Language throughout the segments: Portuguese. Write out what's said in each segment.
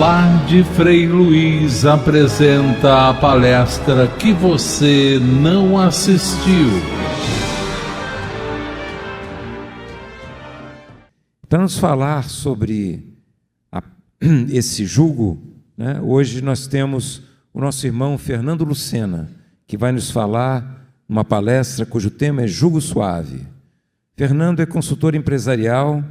Lar de Frei Luiz apresenta a palestra que você não assistiu. Para nos falar sobre esse jugo, né, hoje nós temos o nosso irmão Fernando Lucena, que vai nos falar uma palestra cujo tema é Jugo Suave. Fernando é consultor empresarial,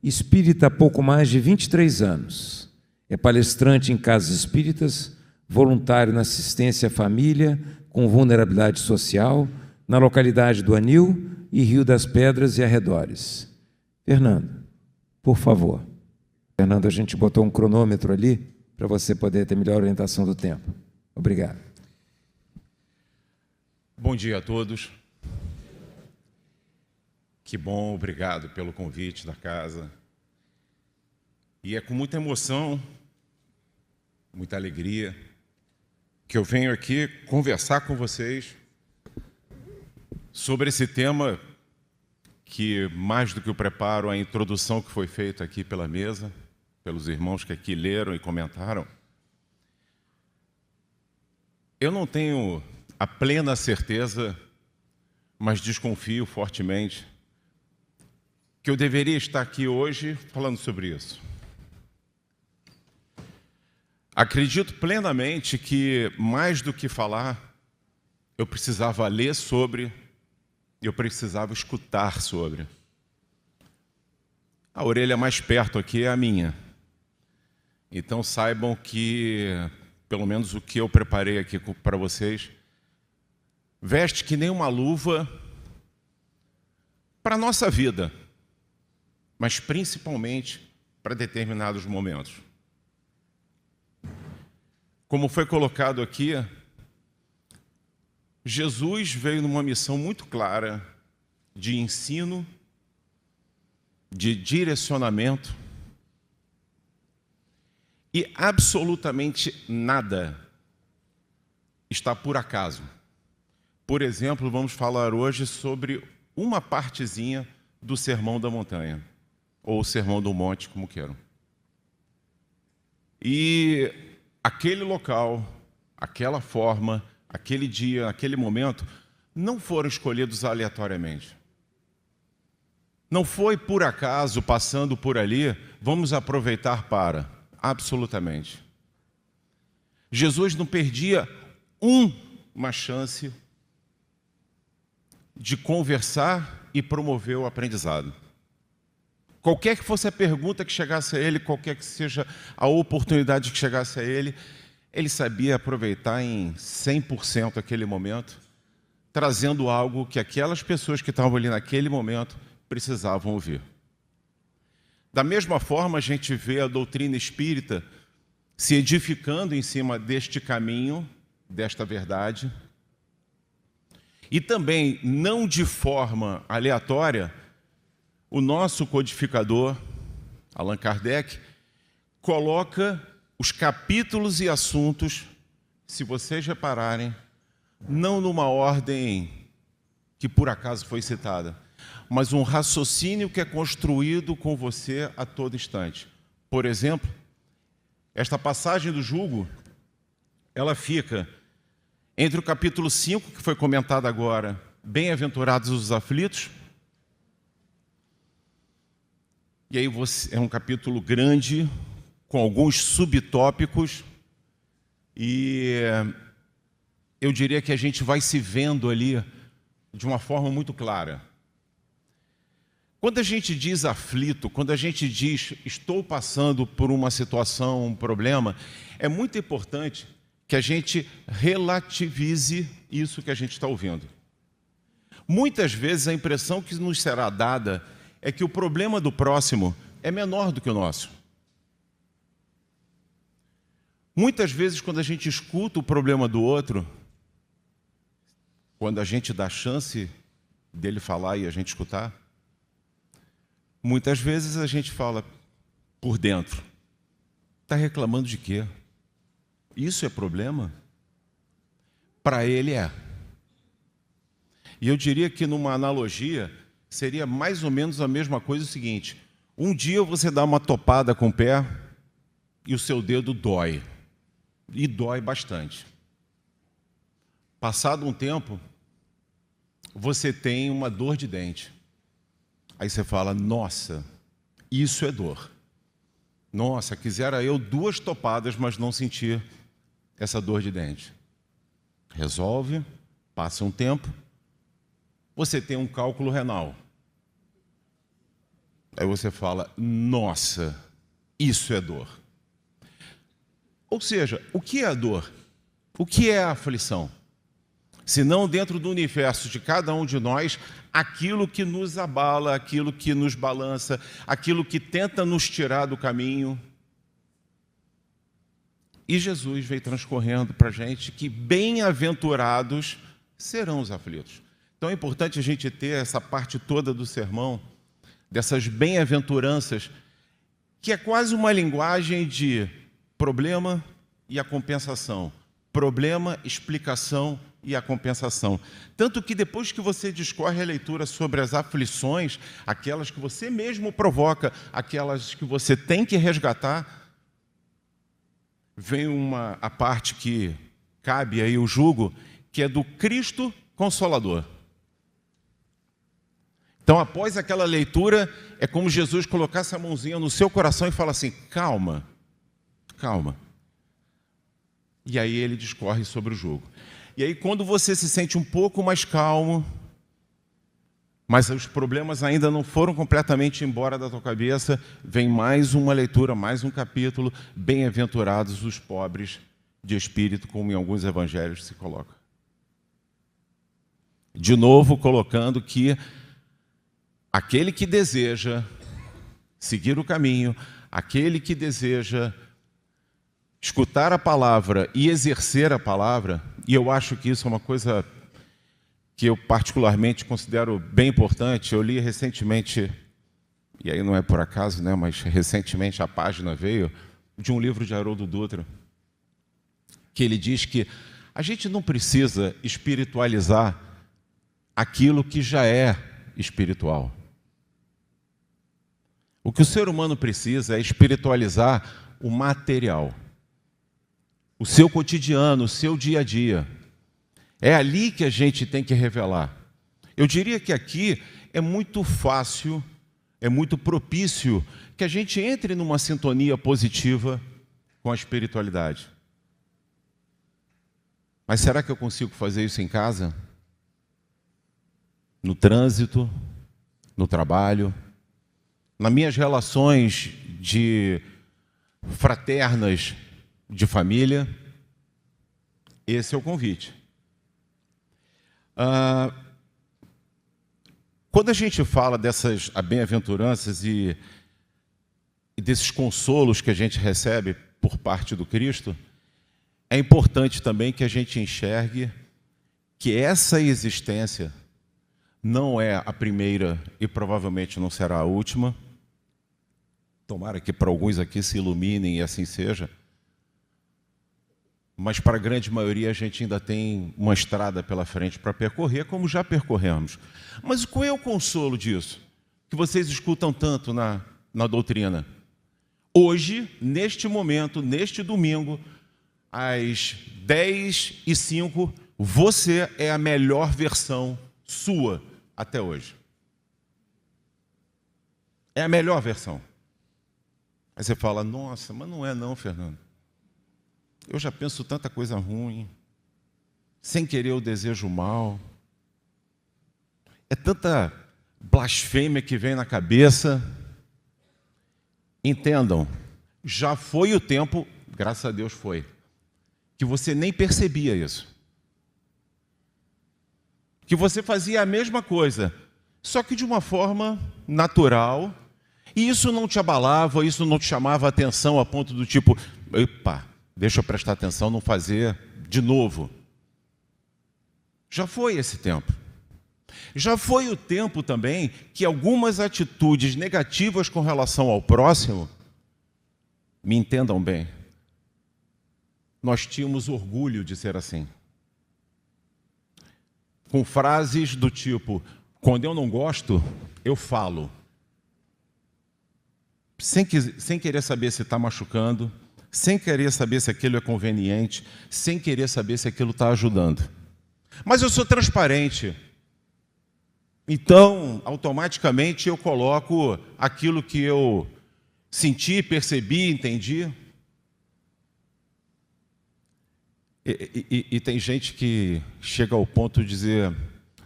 espírita há pouco mais de 23 anos. É palestrante em casas espíritas, voluntário na assistência à família com vulnerabilidade social, na localidade do Anil e Rio das Pedras e arredores. Fernando, por favor. Fernando, a gente botou um cronômetro ali para você poder ter melhor orientação do tempo. Obrigado. Bom dia a todos. Que bom, obrigado pelo convite da casa. E é com muita emoção, muita alegria, que eu venho aqui conversar com vocês sobre esse tema que, mais do que o preparo, a introdução que foi feita aqui pela mesa, pelos irmãos que aqui leram e comentaram, eu não tenho a plena certeza, mas desconfio fortemente, que eu deveria estar aqui hoje falando sobre isso. Acredito plenamente que, mais do que falar, eu precisava ler sobre, eu precisava escutar sobre. A orelha mais perto aqui é a minha. Então saibam que, pelo menos o que eu preparei aqui para vocês, veste que nem uma luva para a nossa vida, mas principalmente para determinados momentos. Como foi colocado aqui, Jesus veio numa missão muito clara de ensino, de direcionamento, e absolutamente nada está por acaso. Por exemplo, vamos falar hoje sobre uma partezinha do Sermão da Montanha, ou Sermão do Monte, como queiram. E aquele local, aquela forma, aquele dia, aquele momento, não foram escolhidos aleatoriamente. Não foi por acaso, passando por ali, vamos aproveitar para. Absolutamente. Jesus não perdia uma chance de conversar e promover o aprendizado. Qualquer que fosse a pergunta que chegasse a ele, qualquer que seja a oportunidade que chegasse a ele, ele sabia aproveitar em 100% aquele momento, trazendo algo que aquelas pessoas que estavam ali naquele momento precisavam ouvir. Da mesma forma, a gente vê a doutrina espírita se edificando em cima deste caminho, desta verdade, e também, não de forma aleatória, o nosso codificador, Allan Kardec, coloca os capítulos e assuntos, se vocês repararem, não numa ordem que por acaso foi citada, mas um raciocínio que é construído com você a todo instante. Por exemplo, esta passagem do jugo, ela fica entre o capítulo 5, que foi comentado agora, Bem-aventurados os aflitos. E aí é um capítulo grande, com alguns subtópicos, e eu diria que a gente vai se vendo ali de uma forma muito clara. Quando a gente diz aflito, quando a gente diz estou passando por uma situação, um problema, é muito importante que a gente relativize isso que a gente está ouvindo. Muitas vezes a impressão que nos será dada é que o problema do próximo é menor do que o nosso. Muitas vezes, quando a gente escuta o problema do outro, quando a gente dá chance dele falar e a gente escutar, muitas vezes a gente fala por dentro, está reclamando de quê? Isso é problema? Para ele é. E eu diria que numa analogia, seria mais ou menos a mesma coisa o seguinte: um dia você dá uma topada com o pé e o seu dedo dói, e dói bastante. Passado um tempo, você tem uma dor de dente. Aí você fala, nossa, isso é dor. Nossa, quisera eu 2 topadas, mas não sentir essa dor de dente. Resolve, passa um tempo, você tem um cálculo renal. Aí você fala, nossa, isso é dor. Ou seja, o que é a dor? O que é a aflição? Se não dentro do universo de cada um de nós, aquilo que nos abala, aquilo que nos balança, aquilo que tenta nos tirar do caminho. E Jesus veio transcorrendo para a gente que bem-aventurados serão os aflitos. Então é importante a gente ter essa parte toda do sermão, dessas bem-aventuranças, que é quase uma linguagem de problema e a compensação. Problema, explicação e a compensação. Tanto que depois que você discorre a leitura sobre as aflições, aquelas que você mesmo provoca, aquelas que você tem que resgatar, vem a parte que cabe aí o jugo, que é do Cristo Consolador. Então, após aquela leitura, é como Jesus colocasse a mãozinha no seu coração e fala assim, calma, calma. E aí ele discorre sobre o jugo. E aí quando você se sente um pouco mais calmo, mas os problemas ainda não foram completamente embora da tua cabeça, vem mais uma leitura, mais um capítulo, bem-aventurados os pobres de espírito, como em alguns evangelhos se coloca. De novo colocando que aquele que deseja seguir o caminho, aquele que deseja escutar a palavra e exercer a palavra, e eu acho que isso é uma coisa que eu particularmente considero bem importante. Eu li recentemente, e aí não é por acaso, né, mas recentemente a página veio de um livro de Haroldo Dutra, que ele diz que a gente não precisa espiritualizar aquilo que já é espiritual. O que o ser humano precisa é espiritualizar o material, o seu cotidiano, o seu dia a dia. É ali que a gente tem que revelar. Eu diria que aqui é muito fácil, é muito propício que a gente entre numa sintonia positiva com a espiritualidade. Mas será que eu consigo fazer isso em casa? No trânsito, no trabalho, nas minhas relações fraternas de família? Esse é o convite. Quando a gente fala dessas bem-aventuranças e desses consolos que a gente recebe por parte do Cristo, é importante também que a gente enxergue que essa existência não é a primeira e provavelmente não será a última. Tomara que para alguns aqui se iluminem e assim seja. Mas para a grande maioria a gente ainda tem uma estrada pela frente para percorrer, como já percorremos. Mas qual é o consolo disso? Que vocês escutam tanto na doutrina. Hoje, neste momento, neste domingo, às 10h05, você é a melhor versão sua até hoje. É a melhor versão. Aí você fala, nossa, mas não é não, Fernando. Eu já penso tanta coisa ruim, sem querer eu desejo mal. É tanta blasfêmia que vem na cabeça. Entendam, já foi o tempo, graças a Deus foi, que você nem percebia isso. Que você fazia a mesma coisa, só que de uma forma natural, e isso não te abalava, isso não te chamava a atenção a ponto do tipo, epa, deixa eu prestar atenção, não fazer de novo. Já foi esse tempo. Já foi o tempo também que algumas atitudes negativas com relação ao próximo, me entendam bem, nós tínhamos orgulho de ser assim. Com frases do tipo, quando eu não gosto, eu falo. Sem querer saber se está machucando, sem querer saber se aquilo é conveniente, sem querer saber se aquilo está ajudando. Mas eu sou transparente. Então, automaticamente eu coloco aquilo que eu senti, percebi, entendi. E tem gente que chega ao ponto de dizer: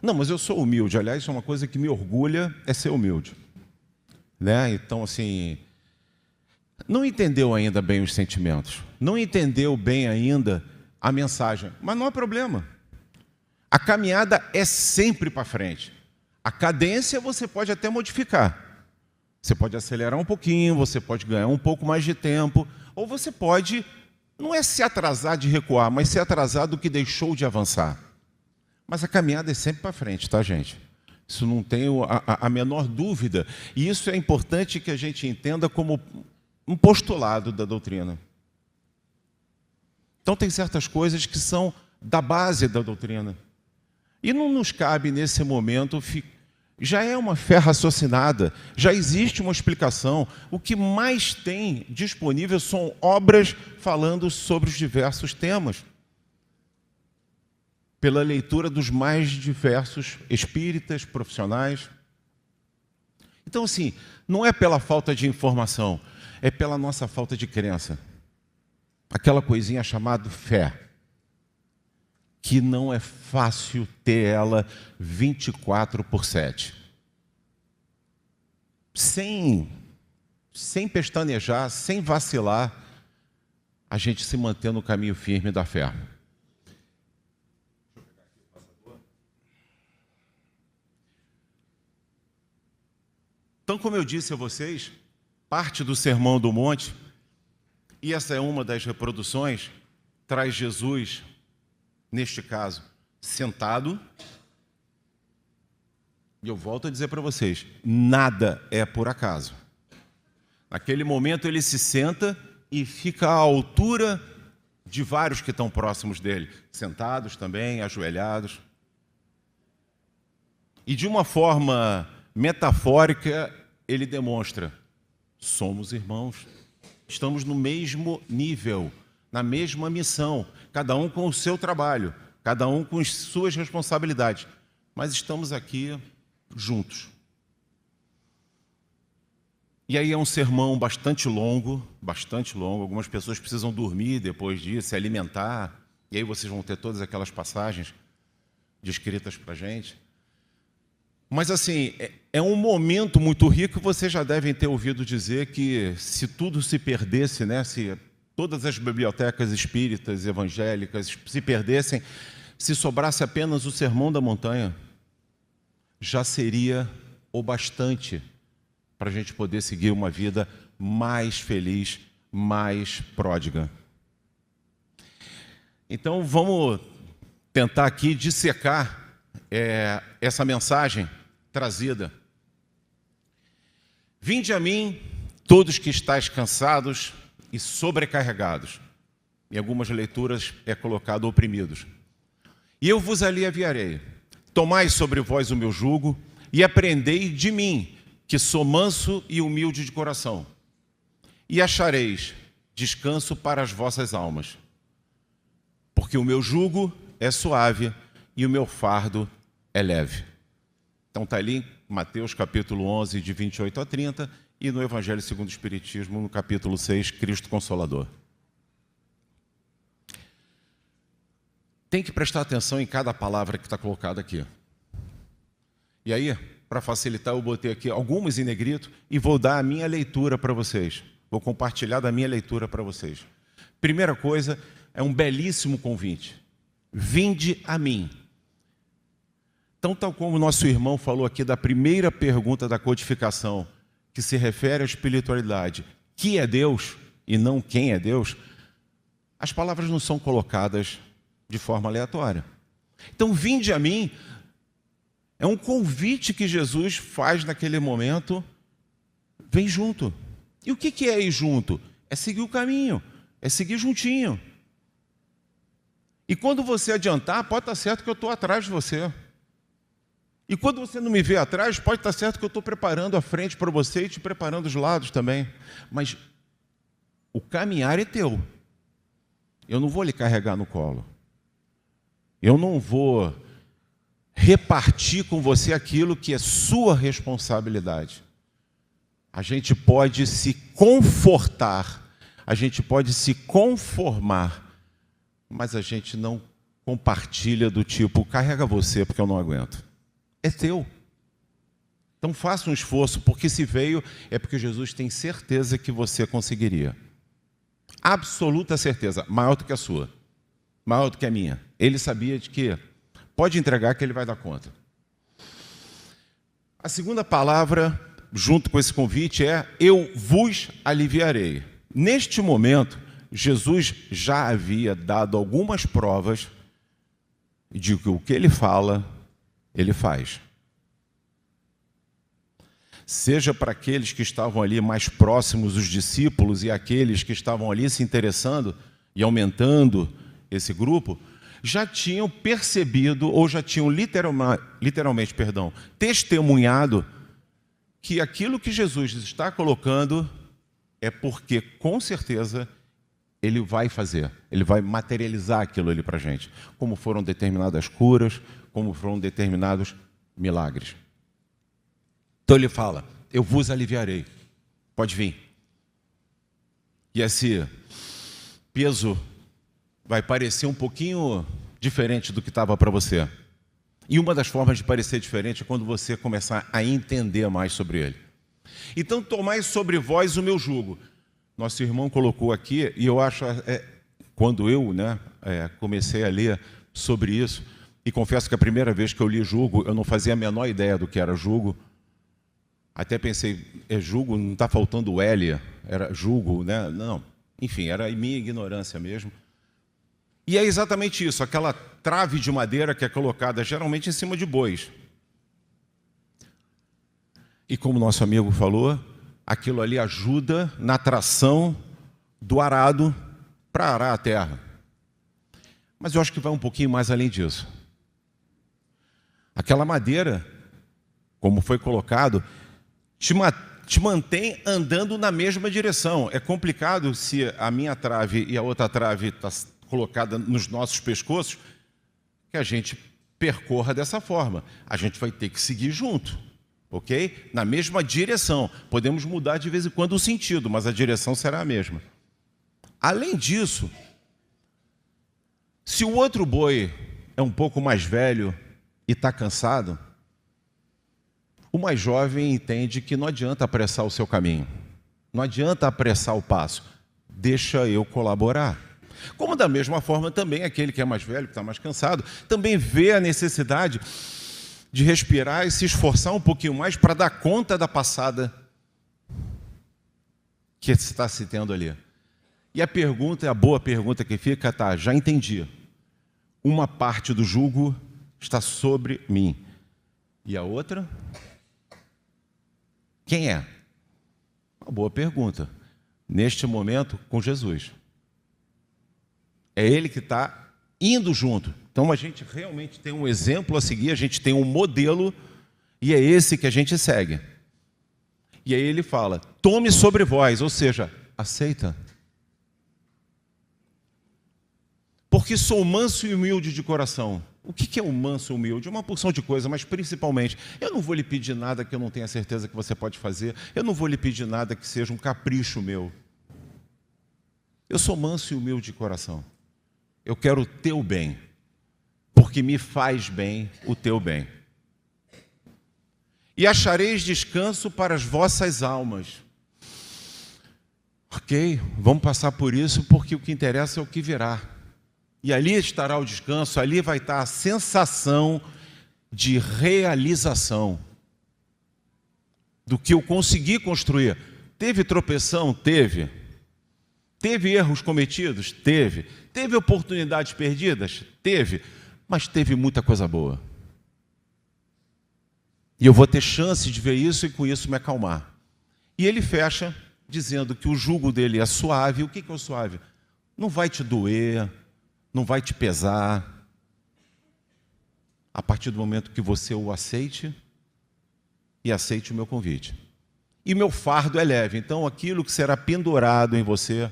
não, mas eu sou humilde. Aliás, isso é uma coisa que me orgulha, é ser humilde. Né? Então, assim, não entendeu ainda bem os sentimentos, não entendeu bem ainda a mensagem, mas não há problema. A caminhada é sempre para frente. A cadência você pode até modificar. Você pode acelerar um pouquinho, você pode ganhar um pouco mais de tempo, ou você pode, não é se atrasar de recuar, mas se atrasar do que deixou de avançar. Mas a caminhada é sempre para frente, tá, gente? Isso não tenho a menor dúvida. E isso é importante que a gente entenda como um postulado da doutrina. Então, tem certas coisas que são da base da doutrina. E não nos cabe, nesse momento, já é uma fé raciocinada, já existe uma explicação. O que mais tem disponível são obras falando sobre os diversos temas, pela leitura dos mais diversos espíritas, profissionais. Então, assim, não é pela falta de informação, é pela nossa falta de crença. Aquela coisinha chamada fé, que não é fácil ter ela 24/7. Sem pestanejar, sem vacilar, a gente se mantém no caminho firme da fé. Então, como eu disse a vocês, parte do Sermão do Monte, e essa é uma das reproduções, traz Jesus, neste caso, sentado. E eu volto a dizer para vocês, nada é por acaso. Naquele momento ele se senta e fica à altura de vários que estão próximos dele, sentados também, ajoelhados. E de uma forma metafórica, ele demonstra: somos irmãos, estamos no mesmo nível, na mesma missão, cada um com o seu trabalho, cada um com as suas responsabilidades, mas estamos aqui juntos. E aí é um sermão bastante longo, algumas pessoas precisam dormir depois disso, se alimentar, e aí vocês vão ter todas aquelas passagens descritas para a gente. Mas assim, é um momento muito rico, vocês já devem ter ouvido dizer que se tudo se perdesse, né, se todas as bibliotecas espíritas, evangélicas se perdessem, se sobrasse apenas o Sermão da Montanha, já seria o bastante para a gente poder seguir uma vida mais feliz, mais pródiga. Então, vamos tentar aqui dissecar essa mensagem trazida. Vinde a mim, todos que estáis cansados e sobrecarregados. Em algumas leituras é colocado oprimidos. E eu vos aliviarei. Tomai sobre vós o meu jugo e aprendei de mim, que sou manso e humilde de coração. E achareis descanso para as vossas almas. Porque o meu jugo é suave e o meu fardo é leve. Então está ali em Mateus capítulo 11, de 28 a 30, e no Evangelho segundo o Espiritismo, no capítulo 6, Cristo Consolador. Tem que prestar atenção em cada palavra que está colocada aqui. E aí, para facilitar, eu botei aqui algumas em negrito e vou dar a minha leitura para vocês. Vou compartilhar da minha leitura para vocês. Primeira coisa, é um belíssimo convite. Vinde a mim. Então, tal como o nosso irmão falou aqui da primeira pergunta da codificação, que se refere à espiritualidade, que é Deus e não quem é Deus, as palavras não são colocadas de forma aleatória. Então, vinde a mim é um convite que Jesus faz naquele momento. Vem junto. E o que é ir junto? É seguir o caminho, é seguir juntinho. E quando você adiantar, pode estar certo que eu estou atrás de você. E quando você não me vê atrás, pode estar certo que eu estou preparando a frente para você e te preparando os lados também. Mas o caminhar é teu. Eu não vou lhe carregar no colo. Eu não vou repartir com você aquilo que é sua responsabilidade. A gente pode se confortar, a gente pode se conformar, mas a gente não compartilha do tipo, carrega você porque eu não aguento. É teu. Então faça um esforço, porque se veio é porque Jesus tem certeza que você conseguiria. Absoluta certeza, maior do que a sua, maior do que a minha. Ele sabia de que pode entregar que ele vai dar conta. A segunda palavra, junto com esse convite, é eu vos aliviarei. Neste momento, Jesus já havia dado algumas provas de que o que ele fala, ele faz. Seja para aqueles que estavam ali mais próximos, os discípulos, e aqueles que estavam ali se interessando e aumentando esse grupo, já tinham percebido, ou já tinham literalmente, testemunhado que aquilo que Jesus está colocando é porque, com certeza, ele vai fazer, ele vai materializar aquilo ali para a gente, como foram determinadas curas, como foram determinados milagres. Então ele fala, eu vos aliviarei, pode vir. E esse peso vai parecer um pouquinho diferente do que estava para você. E uma das formas de parecer diferente é quando você começar a entender mais sobre ele. Então, tomai sobre vós o meu jugo. Nosso irmão colocou aqui, e eu acho, quando eu comecei a ler sobre isso, e confesso que a primeira vez que eu li jugo, eu não fazia a menor ideia do que era jugo. Até pensei, jugo, não está faltando o L, era jugo, né? Não, enfim, era minha ignorância mesmo. E é exatamente isso, aquela trave de madeira que é colocada geralmente em cima de bois. E como nosso amigo falou, aquilo ali ajuda na tração do arado para arar a terra. Mas eu acho que vai um pouquinho mais além disso. Aquela madeira, como foi colocado, te mantém andando na mesma direção. É complicado se a minha trave e a outra trave está colocada nos nossos pescoços, que a gente percorra dessa forma. A gente vai ter que seguir junto, ok? Na mesma direção. Podemos mudar de vez em quando o sentido, mas a direção será a mesma. Além disso, se o outro boi é um pouco mais velho e está cansado, o mais jovem entende que não adianta apressar o seu caminho. Não adianta apressar o passo. Deixa eu colaborar. Como da mesma forma também aquele que é mais velho, que está mais cansado, também vê a necessidade de respirar e se esforçar um pouquinho mais para dar conta da passada que está se tendo ali. E a pergunta, a boa pergunta que fica, tá, já entendi. Uma parte do jugo está sobre mim. E a outra? Quem é? Uma boa pergunta. Neste momento, com Jesus. É Ele que está indo junto. Então, a gente realmente tem um exemplo a seguir, a gente tem um modelo, e é esse que a gente segue. E aí ele fala, tome sobre vós, ou seja, aceita. Porque sou manso e humilde de coração. O que é um manso e humilde? Uma porção de coisa, mas principalmente, eu não vou lhe pedir nada que eu não tenha certeza que você pode fazer, eu não vou lhe pedir nada que seja um capricho meu. Eu sou manso e humilde de coração. Eu quero o teu bem, porque me faz bem o teu bem. E achareis descanso para as vossas almas. Ok, vamos passar por isso, porque o que interessa é o que virá. E ali estará o descanso, ali vai estar a sensação de realização do que eu consegui construir. Teve tropeção? Teve. Teve erros cometidos? Teve. Teve oportunidades perdidas? Teve. Mas teve muita coisa boa. E eu vou ter chance de ver isso e com isso me acalmar. E ele fecha dizendo que o jugo dele é suave. O que é o suave? Não vai te doer, não vai te pesar. A partir do momento que você o aceite e aceite o meu convite. E meu fardo é leve. Então aquilo que será pendurado em você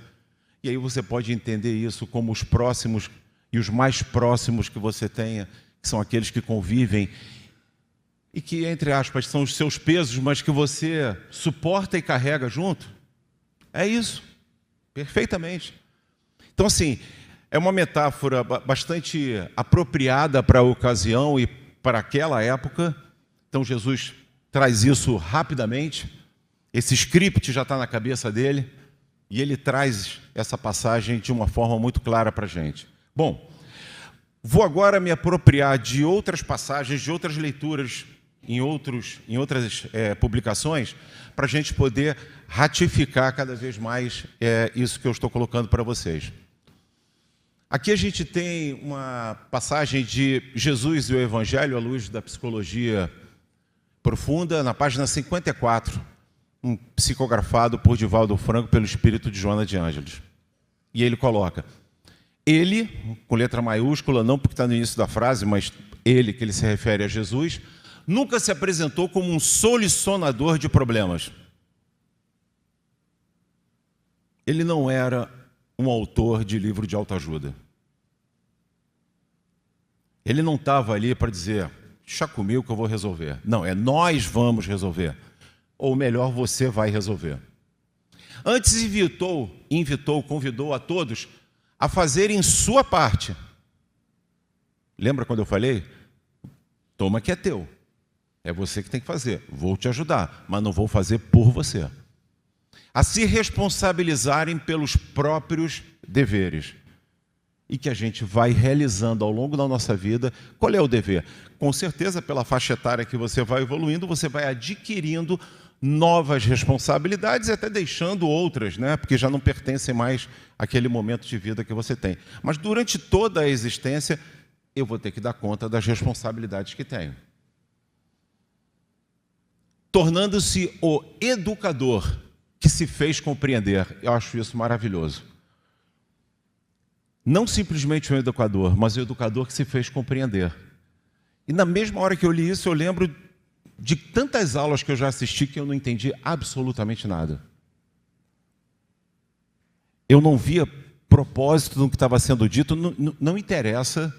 E aí você pode entender isso como os próximos e os mais próximos que você tenha, que são aqueles que convivem e que, entre aspas, são os seus pesos, mas que você suporta e carrega junto. É isso, perfeitamente. Então, assim, é uma metáfora bastante apropriada para a ocasião e para aquela época. Então, Jesus traz isso rapidamente. Esse script já está na cabeça dele e ele traz essa passagem de uma forma muito clara para a gente. Bom, vou agora me apropriar de outras passagens, de outras leituras em outras publicações, para a gente poder ratificar cada vez mais isso que eu estou colocando para vocês. Aqui a gente tem uma passagem de Jesus e o Evangelho à luz da psicologia profunda, na página 54, psicografado por Divaldo Franco pelo espírito de Joana de Ângeles. E ele coloca: ele, com letra maiúscula, não porque está no início da frase, mas ele, que ele se refere a Jesus, nunca se apresentou como um solucionador de problemas. Ele não era um autor de livro de autoajuda. Ele não estava ali para dizer, deixa comigo que eu vou resolver. Não, é nós vamos resolver. Ou melhor, você vai resolver. Antes convidou a todos a fazerem sua parte. Lembra quando eu falei? Toma que é teu. É você que tem que fazer. Vou te ajudar, mas não vou fazer por você. A se responsabilizarem pelos próprios deveres. E que a gente vai realizando ao longo da nossa vida. Qual é o dever? Com certeza, pela faixa etária que você vai evoluindo, você vai adquirindo novas responsabilidades e até deixando outras, né? Porque já não pertencem mais àquele momento de vida que você tem. Mas durante toda a existência, eu vou ter que dar conta das responsabilidades que tenho. Tornando-se o educador que se fez compreender. Eu acho isso maravilhoso. Não simplesmente um educador, mas o educador que se fez compreender. E na mesma hora que eu li isso, eu lembro de tantas aulas que eu já assisti que eu não entendi absolutamente nada. Eu não via propósito no que estava sendo dito, não interessa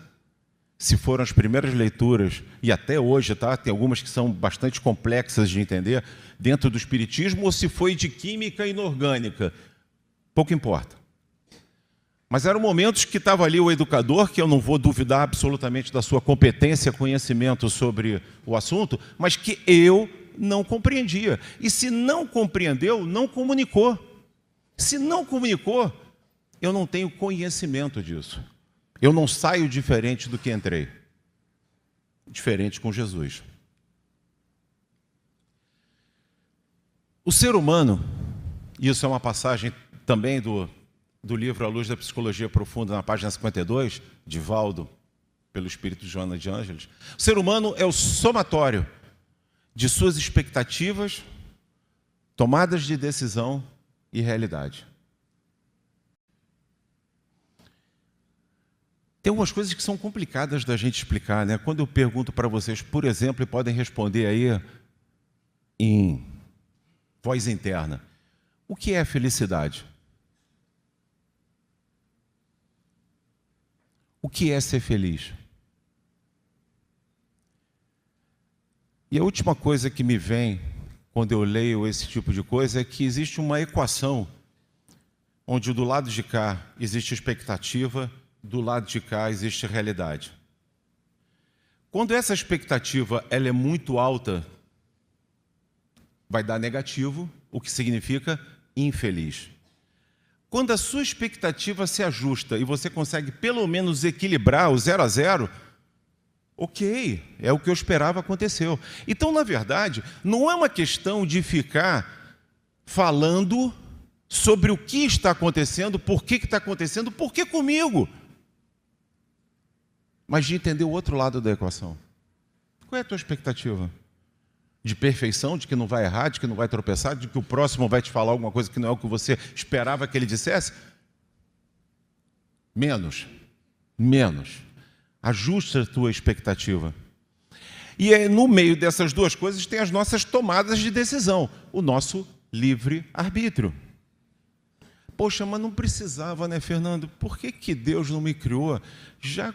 se foram as primeiras leituras, e até hoje, tá? Tem algumas que são bastante complexas de entender, dentro do espiritismo, ou se foi de química inorgânica. Pouco importa. Mas eram momentos que estava ali o educador, que eu não vou duvidar absolutamente da sua competência, conhecimento sobre o assunto, mas que eu não compreendia. E se não compreendeu, não comunicou. Se não comunicou, eu não tenho conhecimento disso. Eu não saio diferente do que entrei. Diferente com Jesus. O ser humano, e isso é uma passagem também do livro A Luz da Psicologia Profunda, na página 52, Divaldo, pelo espírito de Joana de Ângeles. O ser humano é o somatório de suas expectativas, tomadas de decisão e realidade. Tem algumas coisas que são complicadas da gente explicar, né? Quando eu pergunto para vocês, por exemplo, e podem responder aí em voz interna, o que é felicidade? O que é ser feliz? E a última coisa que me vem quando eu leio esse tipo de coisa é que existe uma equação onde do lado de cá existe expectativa, do lado de cá existe realidade. Quando essa expectativa ela é muito alta, vai dar negativo, o que significa infeliz. Quando a sua expectativa se ajusta e você consegue pelo menos equilibrar o 0 a 0, ok, é o que eu esperava, aconteceu. Então, na verdade, não é uma questão de ficar falando sobre o que está acontecendo, por que está acontecendo, por que comigo? Mas de entender o outro lado da equação. Qual é a tua expectativa? De perfeição, de que não vai errar, de que não vai tropeçar, de que o próximo vai te falar alguma coisa que não é o que você esperava que ele dissesse? Menos. Ajusta a tua expectativa. E no meio dessas duas coisas tem as nossas tomadas de decisão, o nosso livre-arbítrio. Poxa, mas não precisava, né, Fernando? Por que Deus não me criou já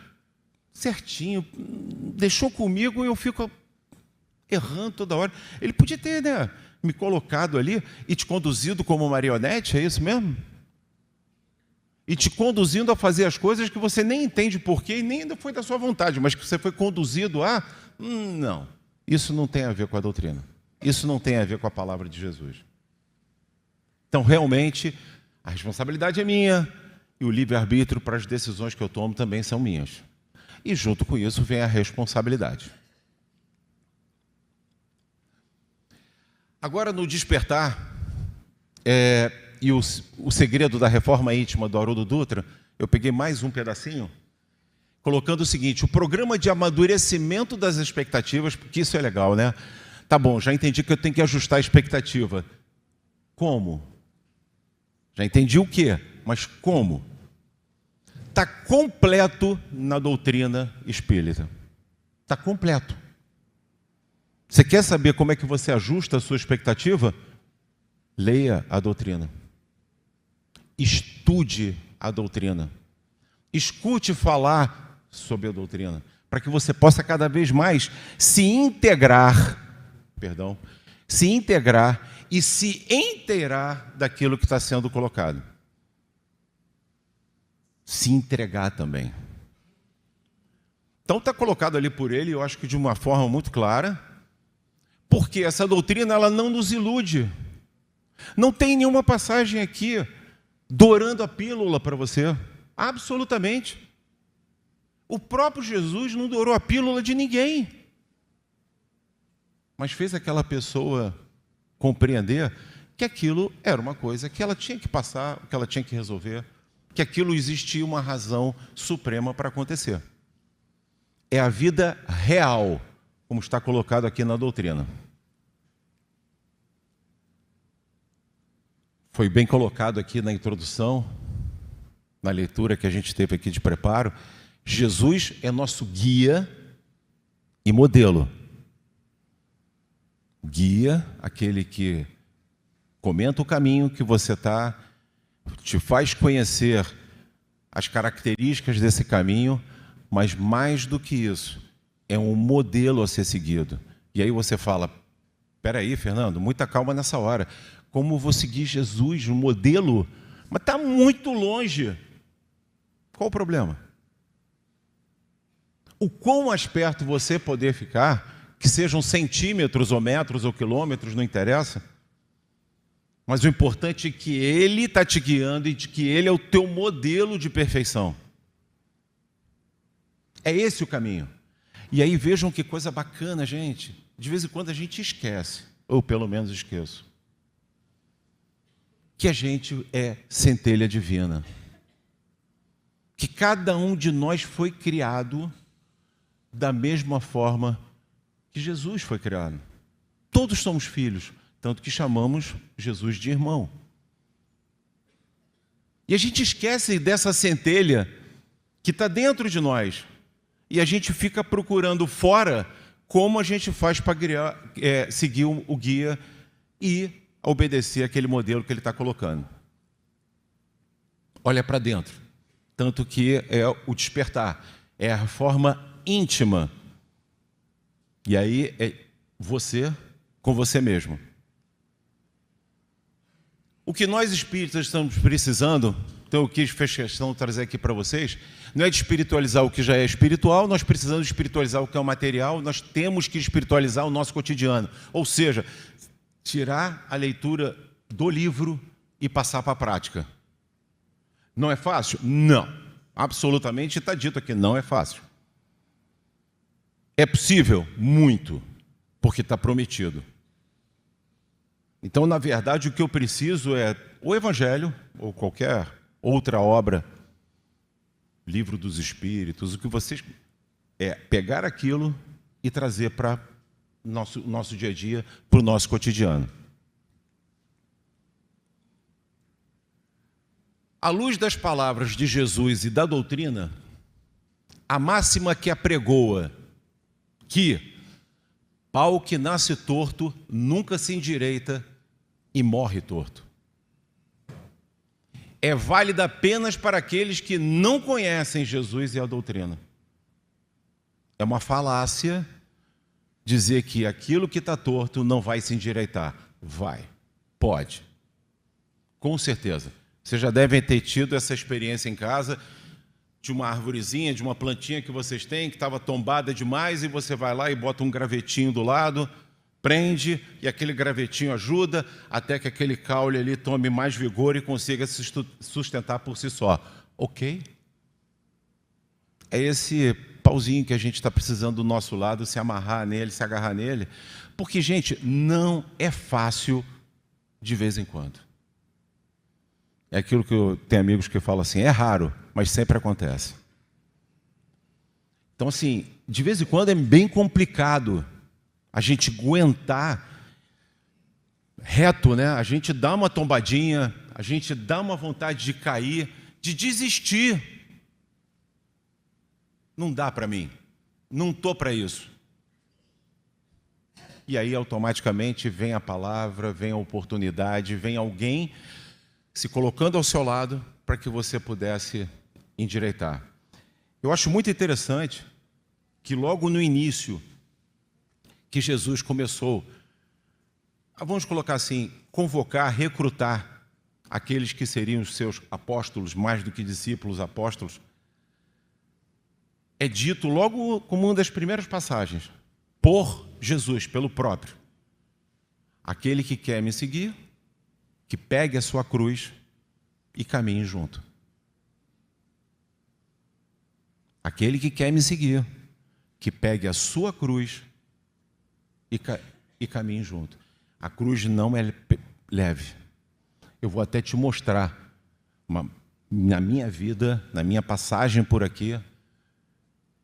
certinho? Deixou comigo e eu fico errando toda hora. Ele podia ter, né, me colocado ali e te conduzido como marionete, é isso mesmo? E te conduzindo a fazer as coisas que você nem entende porquê e nem ainda foi da sua vontade, mas que você foi conduzido a... Não, isso não tem a ver com a doutrina. Isso não tem a ver com a palavra de Jesus. Então, realmente, a responsabilidade é minha e o livre-arbítrio para as decisões que eu tomo também são minhas. E junto com isso vem a responsabilidade. Agora, no despertar, e o segredo da reforma íntima do Haroldo Dutra, eu peguei mais um pedacinho, colocando o seguinte: o programa de amadurecimento das expectativas, porque isso é legal, né? Tá bom, já entendi que eu tenho que ajustar a expectativa. Como? Já entendi o quê, mas como? Está completo na doutrina espírita. Está completo. Você quer saber como é que você ajusta a sua expectativa? Leia a doutrina. Estude a doutrina. Escute falar sobre a doutrina, para que você possa cada vez mais se integrar e se inteirar daquilo que está sendo colocado. Se entregar também. Então está colocado ali por ele, eu acho que de uma forma muito clara, porque essa doutrina ela não nos ilude. Não tem nenhuma passagem aqui dourando a pílula para você. Absolutamente. O próprio Jesus não dourou a pílula de ninguém. Mas fez aquela pessoa compreender que aquilo era uma coisa que ela tinha que passar, que ela tinha que resolver, que aquilo existia uma razão suprema para acontecer. É a vida real, como está colocado aqui na doutrina. Foi bem colocado aqui na introdução, na leitura que a gente teve aqui de preparo. Jesus é nosso guia e modelo. Guia, aquele que comenta o caminho que você está, te faz conhecer as características desse caminho, mas mais do que isso, é um modelo a ser seguido. E aí você fala: espera aí, Fernando, muita calma nessa hora. Como vou seguir Jesus, um modelo? Mas está muito longe. Qual o problema? O quão mais perto você poder ficar, que sejam centímetros ou metros ou quilômetros, não interessa. Mas o importante é que Ele está te guiando e de que Ele é o teu modelo de perfeição. É esse o caminho. E aí vejam que coisa bacana, gente. De vez em quando a gente esquece, ou pelo menos esqueço, que a gente é centelha divina. Que cada um de nós foi criado da mesma forma que Jesus foi criado. Todos somos filhos, tanto que chamamos Jesus de irmão. E a gente esquece dessa centelha que está dentro de nós. E a gente fica procurando fora como a gente faz para seguir o guia e obedecer aquele modelo que ele está colocando. Olha para dentro. Tanto que é o despertar, é a reforma íntima. E aí é você com você mesmo. O que nós espíritas estamos precisando, então eu quis questão trazer aqui para vocês, não é de espiritualizar o que já é espiritual, nós precisamos espiritualizar o que é o material, nós temos que espiritualizar o nosso cotidiano. Ou seja, tirar a leitura do livro e passar para a prática. Não é fácil? Não. Absolutamente está dito aqui, não é fácil. É possível? Muito, porque está prometido. Então, na verdade, o que eu preciso é o Evangelho, ou qualquer outra obra, Livro dos Espíritos, o que vocês... é pegar aquilo e trazer para nosso dia a dia, para o nosso cotidiano. À luz das palavras de Jesus e da doutrina, a máxima que apregoa que pau que nasce torto nunca se endireita e morre torto. é válida apenas para aqueles que não conhecem Jesus e a doutrina. É uma falácia dizer que aquilo que está torto não vai se endireitar. Vai, pode. Com certeza. Vocês já devem ter tido essa experiência em casa, de uma arvorezinha, de uma plantinha que vocês têm, que estava tombada demais, e você vai lá e bota um gravetinho do lado, prende, e aquele gravetinho ajuda, até que aquele caule ali tome mais vigor e consiga se sustentar por si só. Ok? É esse pauzinho que a gente está precisando do nosso lado, se amarrar nele, se agarrar nele, porque, gente, não é fácil de vez em quando. É aquilo que eu tenho amigos que falam assim, é raro, mas sempre acontece. Então, assim, de vez em quando é bem complicado a gente aguentar reto, né? A gente dá uma tombadinha, a gente dá uma vontade de cair, de desistir. Não dá para mim, não estou para isso. E aí, automaticamente, vem a palavra, vem a oportunidade, vem alguém se colocando ao seu lado para que você pudesse endireitar. Eu acho muito interessante que logo no início que Jesus começou, vamos colocar assim, convocar, recrutar aqueles que seriam os seus apóstolos, mais do que discípulos, apóstolos, é dito logo como uma das primeiras passagens, por Jesus, pelo próprio. Aquele que quer me seguir, que pegue a sua cruz e caminhe junto. Aquele que quer me seguir, que pegue a sua cruz e caminhe junto. A cruz não é leve. Eu vou até te mostrar, na minha vida, na minha passagem por aqui,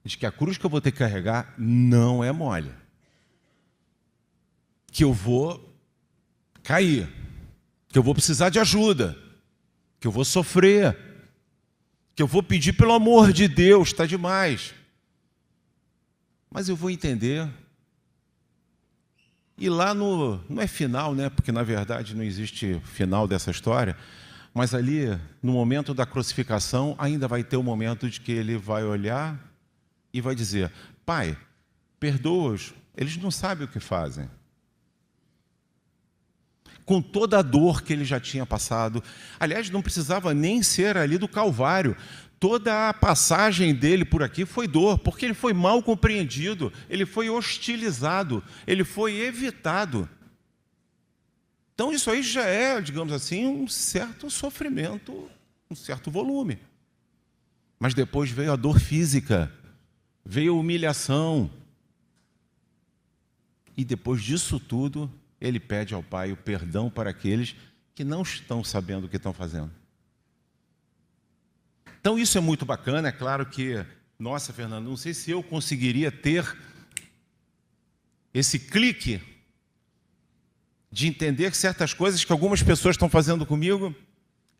de que a cruz que eu vou ter que carregar não é mole. Que eu vou cair, que eu vou precisar de ajuda, que eu vou sofrer, que eu vou pedir pelo amor de Deus, está demais. Mas eu vou entender. E lá não é final, né? Porque na verdade não existe final dessa história, mas ali, no momento da crucificação, ainda vai ter um momento de que ele vai olhar e vai dizer, Pai, perdoa-os, eles não sabem o que fazem. Com toda a dor que ele já tinha passado. Aliás, não precisava nem ser ali do Calvário. Toda a passagem dele por aqui foi dor, porque ele foi mal compreendido, ele foi hostilizado, ele foi evitado. Então isso aí já é, digamos assim, um certo sofrimento, um certo volume. Mas depois veio a dor física, veio a humilhação. E depois disso tudo, ele pede ao Pai o perdão para aqueles que não estão sabendo o que estão fazendo. Então isso é muito bacana, é claro que, nossa, Fernando, não sei se eu conseguiria ter esse clique de entender que certas coisas que algumas pessoas estão fazendo comigo,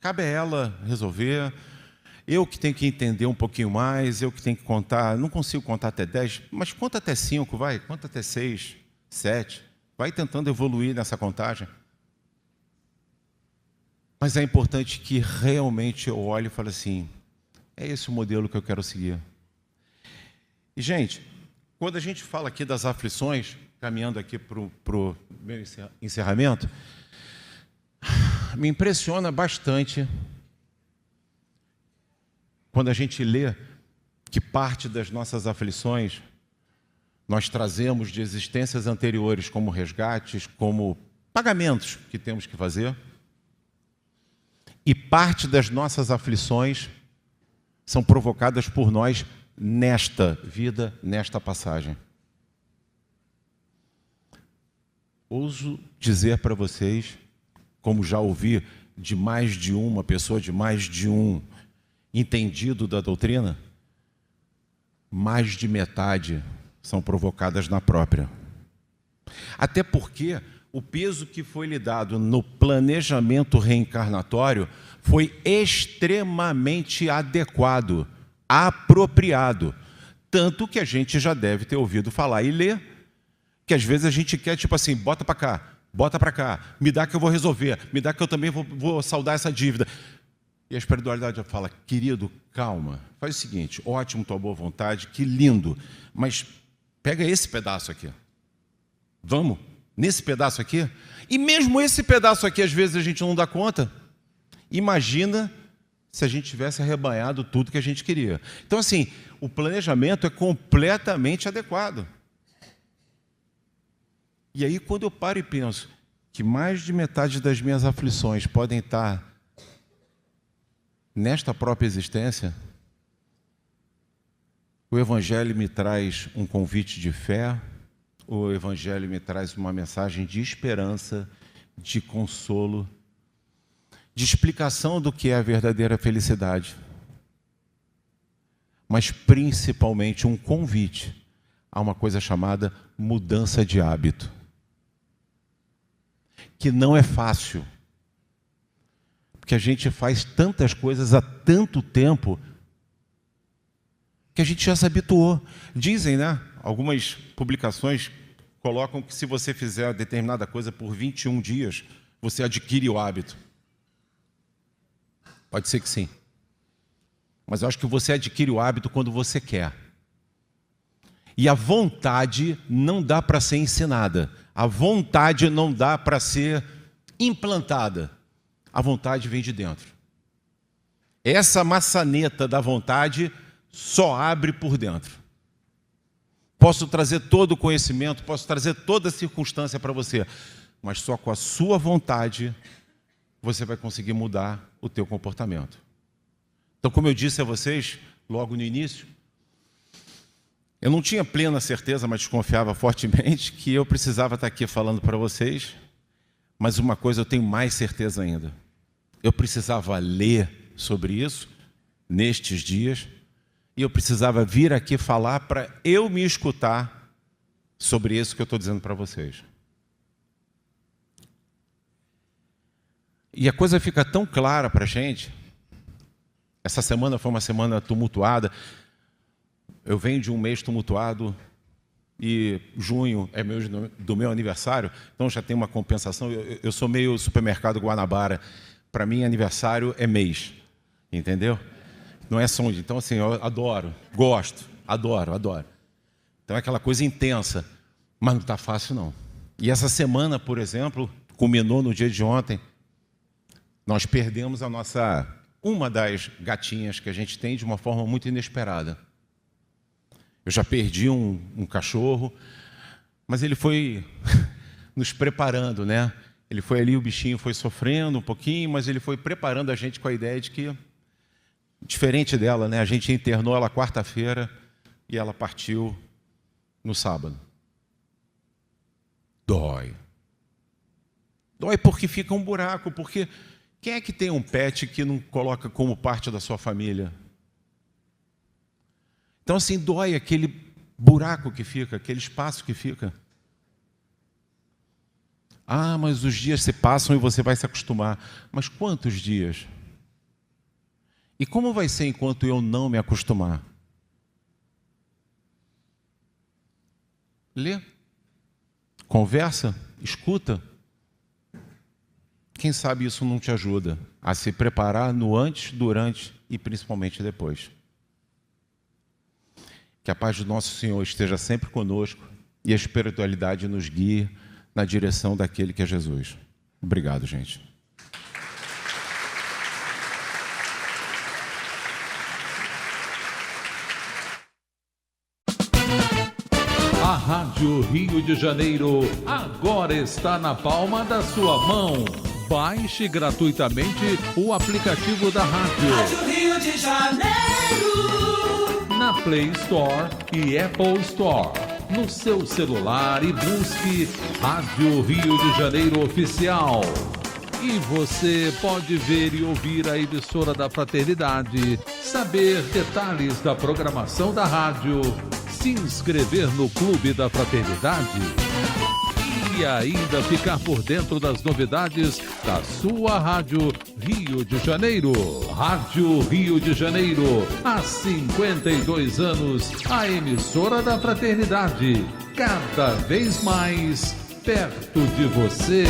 cabe a ela resolver, eu que tenho que entender um pouquinho mais, eu que tenho que contar, não consigo contar até 10, mas conta até 5, vai, conta até 6, 7, vai tentando evoluir nessa contagem. Mas é importante que realmente eu olhe e fale assim, é esse o modelo que eu quero seguir. E, gente, quando a gente fala aqui das aflições, caminhando aqui para o meu encerramento, me impressiona bastante quando a gente lê que parte das nossas aflições nós trazemos de existências anteriores como resgates, como pagamentos que temos que fazer. E parte das nossas aflições são provocadas por nós nesta vida, nesta passagem. Ouso dizer para vocês, como já ouvi de mais de uma pessoa, de mais de um entendido da doutrina, mais de metade são provocadas na própria. Até porque o peso que foi lhe dado no planejamento reencarnatório foi extremamente adequado, apropriado. Tanto que a gente já deve ter ouvido falar e ler, que às vezes a gente quer, tipo assim, bota para cá, me dá que eu vou resolver, me dá que eu também vou saldar essa dívida. E a espiritualidade fala, querido, calma, faz o seguinte, ótimo tua boa vontade, que lindo, mas pega esse pedaço aqui. Vamos, nesse pedaço aqui. E mesmo esse pedaço aqui, às vezes, a gente não dá conta. Imagina se a gente tivesse arrebanhado tudo que a gente queria. Então, assim, o planejamento é completamente adequado. E aí, quando eu paro e penso que mais de metade das minhas aflições podem estar nesta própria existência, o Evangelho me traz um convite de fé, o Evangelho me traz uma mensagem de esperança, de consolo, de explicação do que é a verdadeira felicidade, mas principalmente um convite a uma coisa chamada mudança de hábito, que não é fácil, porque a gente faz tantas coisas há tanto tempo que a gente já se habituou. Dizem, né? Algumas publicações colocam que se você fizer determinada coisa por 21 dias, você adquire o hábito. Pode ser que sim. Mas eu acho que você adquire o hábito quando você quer. E a vontade não dá para ser ensinada. A vontade não dá para ser implantada. A vontade vem de dentro. Essa maçaneta da vontade só abre por dentro. Posso trazer todo o conhecimento, posso trazer toda a circunstância para você, mas só com a sua vontade você vai conseguir mudar o teu comportamento. Então, como eu disse a vocês logo no início, eu não tinha plena certeza, mas desconfiava fortemente que eu precisava estar aqui falando para vocês, mas uma coisa eu tenho mais certeza ainda. Eu precisava ler sobre isso nestes dias e eu precisava vir aqui falar para eu me escutar sobre isso que eu estou dizendo para vocês. E a coisa fica tão clara para a gente. Essa semana foi uma semana tumultuada. Eu venho de um mês tumultuado e junho é do meu aniversário, então já tem uma compensação. Eu sou meio supermercado Guanabara. Para mim, aniversário é mês, entendeu? Não é só um dia. Então, assim, eu adoro, gosto, adoro. Então é aquela coisa intensa, mas não está fácil, não. E essa semana, por exemplo, culminou no dia de ontem. Nós perdemos uma das gatinhas que a gente tem de uma forma muito inesperada. Eu já perdi um cachorro, mas ele foi nos preparando, né? Ele foi ali, o bichinho foi sofrendo um pouquinho, mas ele foi preparando a gente com a ideia de que, diferente dela, né? A gente internou ela quarta-feira e ela partiu no sábado. Dói. Dói porque fica um buraco, porque quem é que tem um pet que não coloca como parte da sua família? Então, assim, dói aquele buraco que fica, aquele espaço que fica. Ah, mas os dias se passam e você vai se acostumar. Mas quantos dias? E como vai ser enquanto eu não me acostumar? Lê, conversa, escuta. Quem sabe isso não te ajuda a se preparar no antes, durante e principalmente depois. Que a paz do nosso Senhor esteja sempre conosco e a espiritualidade nos guie na direção daquele que é Jesus. Obrigado, gente. A Rádio Rio de Janeiro agora está na palma da sua mão. Baixe gratuitamente o aplicativo da rádio. Rádio Rio de Janeiro. Na Play Store e Apple Store. No seu celular e busque Rádio Rio de Janeiro Oficial. E você pode ver e ouvir a emissora da Fraternidade, saber detalhes da programação da rádio, se inscrever no Clube da Fraternidade e ainda ficar por dentro das novidades da sua Rádio Rio de Janeiro. Rádio Rio de Janeiro, há 52 anos, a emissora da Fraternidade, cada vez mais perto de você.